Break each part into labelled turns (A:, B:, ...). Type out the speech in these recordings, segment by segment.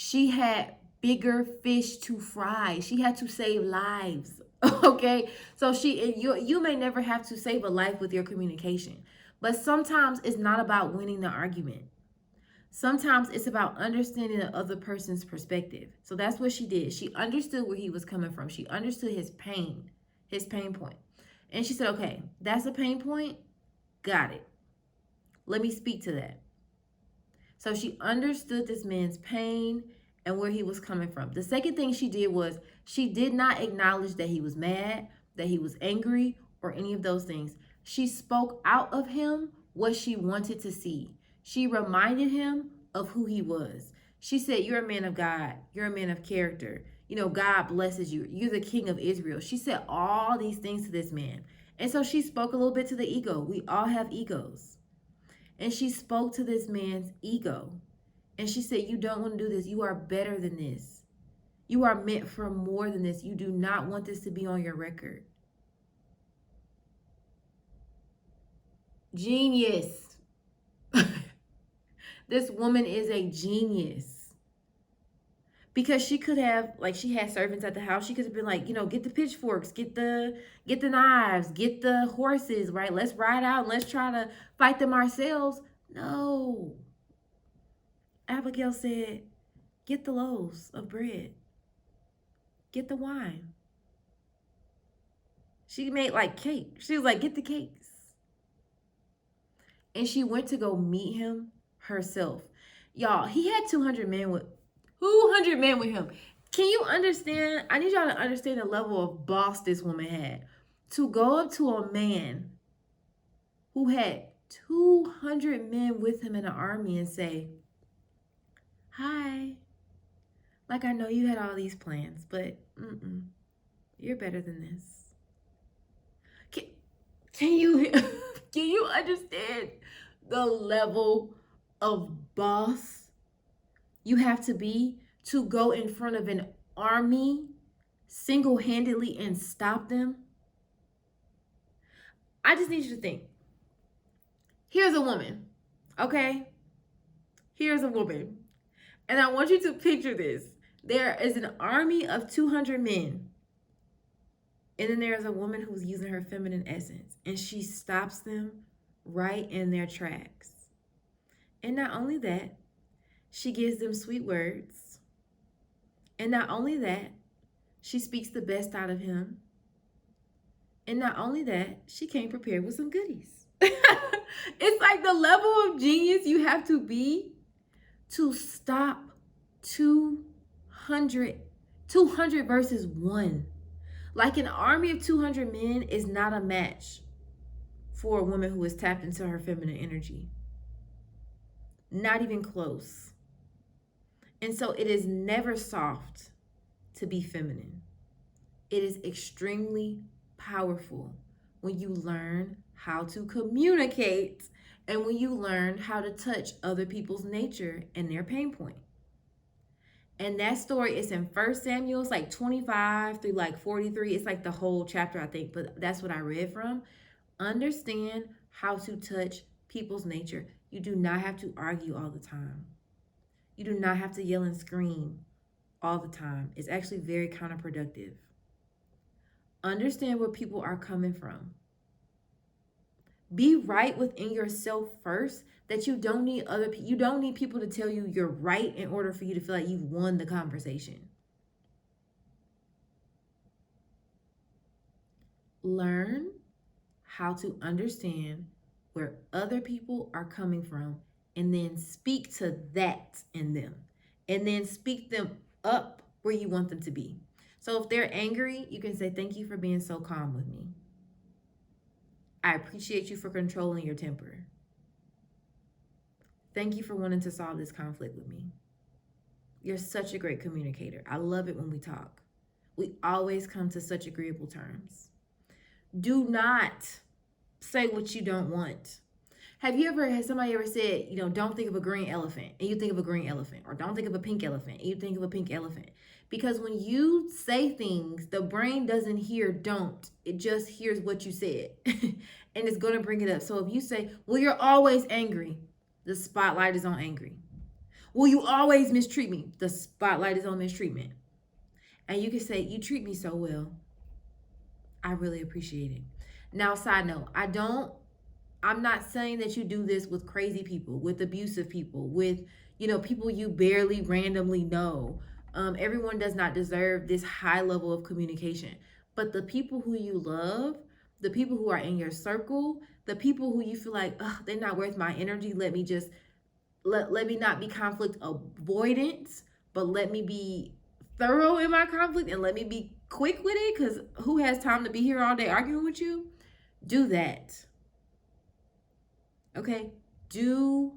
A: She had bigger fish to fry. She had to save lives. Okay? So you may never have to save a life with your communication. But sometimes it's not about winning the argument. Sometimes it's about understanding the other person's perspective. So that's what she did. She understood where he was coming from. She understood his pain point. And she said, okay, that's a pain point. Got it. Let me speak to that. So she understood this man's pain and where he was coming from. The second thing she did was she did not acknowledge that he was mad, that he was angry, or any of those things. She spoke out of him what she wanted to see. She reminded him of who he was. She said, you're a man of God. You're a man of character. You know, God blesses you. You're the king of Israel. She said all these things to this man. And so she spoke a little bit to the ego. We all have egos. And she spoke to this man's ego. And she said, you don't want to do this. You are better than this. You are meant for more than this. You do not want this to be on your record. Genius. This woman is a genius. Because she could have, like, she had servants at the house. She could have been like, you know, get the pitchforks, get the knives, get the horses, right? Let's ride out and let's try to fight them ourselves. No. Abigail said, get the loaves of bread. Get the wine. She made like cake. She was like, get the cakes. And she went to go meet him herself. Y'all, he had 200 men with him. Can you understand? I need y'all to understand the level of boss this woman had. To go up to a man who had 200 men with him in the army and say, hi, like I know you had all these plans, but you're better than this. Can you understand the level of boss you have to be to go in front of an army single-handedly and stop them? I just need you to think. Here's a woman, okay? Here's a woman. And I want you to picture this. There is an army of 200 men. And then there's a woman who's using her feminine essence. And she stops them right in their tracks. And not only that, she gives them sweet words. And not only that, she speaks the best out of him. And not only that, she came prepared with some goodies. It's like the level of genius you have to be to stop 200 versus 1. Like an army of 200 men is not a match for a woman who is tapped into her feminine energy. Not even close. And so it is never soft to be feminine. It is extremely powerful when you learn how to communicate and when you learn how to touch other people's nature and their pain point. And that story is in 1 Samuel. It's like 25 through like 43. It's like the whole chapter, I think, but that's what I read from. Understand how to touch people's nature. You do not have to argue all the time. You do not have to yell and scream all the time. It's actually very counterproductive. Understand where people are coming from. Be right within yourself first, that you don't need people to tell you you're right in order for you to feel like you've won the conversation. Learn how to understand where other people are coming from and then speak to that in them. And then speak them up where you want them to be. So if they're angry, you can say, thank you for being so calm with me. I appreciate you for controlling your temper. Thank you for wanting to solve this conflict with me. You're such a great communicator. I love it when we talk. We always come to such agreeable terms. Do not say what you don't want. Has somebody ever said, don't think of a green elephant and you think of a green elephant, or don't think of a pink elephant and you think of a pink elephant? Because when you say things, the brain doesn't hear don't. It just hears what you said and it's going to bring it up. So if you say, well, you're always angry, the spotlight is on angry. Well, you always mistreat me. The spotlight is on mistreatment. And you can say, you treat me so well. I really appreciate it. Now, side note, I'm not saying that you do this with crazy people, with abusive people, with, people you barely randomly know. Everyone does not deserve this high level of communication. But the people who you love, the people who are in your circle, the people who you feel like, oh, they're not worth my energy, let me not be conflict avoidance, but let me be thorough in my conflict and let me be quick with it, because who has time to be here all day arguing with you? Do that. Okay? Do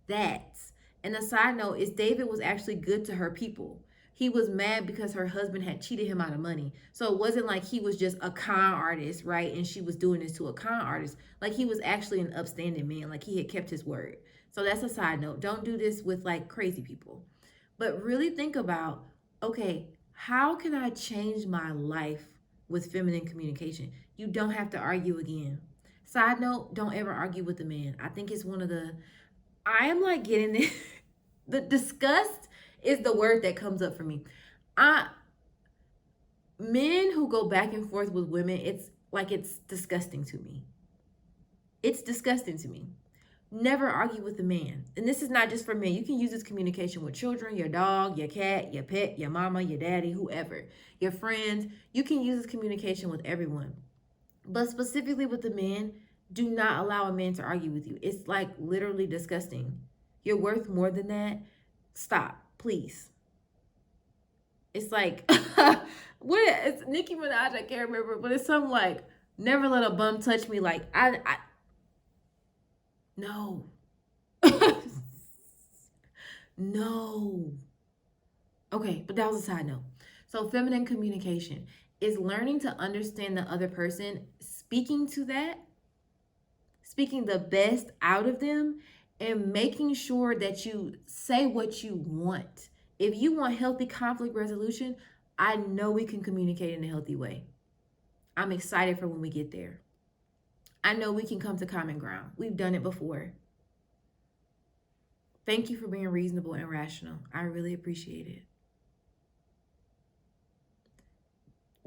A: that. And a side note is David was actually good to her people. He was mad because her husband had cheated him out of money. So it wasn't like he was just a con artist, right? And she was doing this to a con artist. Like, he was actually an upstanding man. Like, he had kept his word. So that's a side note. Don't do this with like crazy people. But really think about, okay, how can I change my life with feminine communication? You don't have to argue again. Side note, don't ever argue with a man. I think it's one of the, I am like getting it. The disgust is the word that comes up for me. Men who go back and forth with women, it's disgusting to me. It's disgusting to me. Never argue with a man. And this is not just for men. You can use this communication with children, your dog, your cat, your pet, your mama, your daddy, whoever, your friends. You can use this communication with everyone. But specifically with the men, do not allow a man to argue with you. It's like literally disgusting. You're worth more than that. Stop, please. It's like, it's Nicki Minaj, I can't remember, but it's something like, never let a bum touch me. Like, no. No. Okay, but that was a side note. So feminine communication is learning to understand the other person, speaking to that, speaking the best out of them, and making sure that you say what you want. If you want healthy conflict resolution, I know we can communicate in a healthy way. I'm excited for when we get there. I know we can come to common ground. We've done it before. Thank you for being reasonable and rational. I really appreciate it.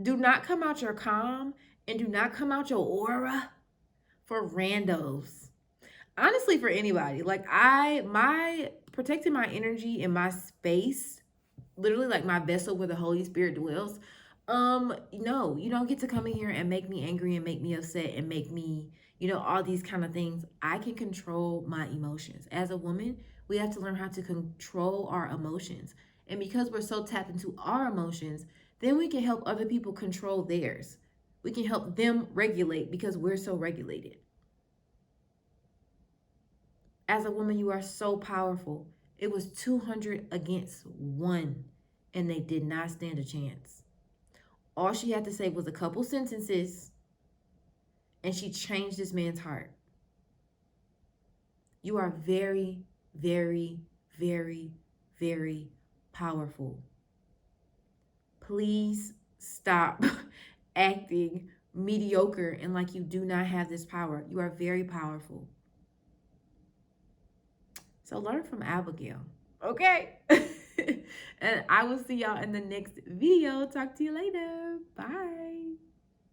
A: Do not come out your calm and do not come out your aura for randos. Honestly, for anybody. Like, my protecting my energy and my space, literally like my vessel where the Holy Spirit dwells. No, you don't get to come in here and make me angry and make me upset and make me, all these kind of things. I can control my emotions. As a woman, we have to learn how to control our emotions. And because we're so tapped into our emotions, then we can help other people control theirs. We can help them regulate because we're so regulated. As a woman, you are so powerful. It was 200 against 1, and they did not stand a chance. All she had to say was a couple sentences, and she changed this man's heart. You are very, very, very, very powerful. Please stop acting mediocre and like you do not have this power. You are very powerful. So learn from Abigail, okay? And I will see y'all in the next video. Talk to you later. Bye.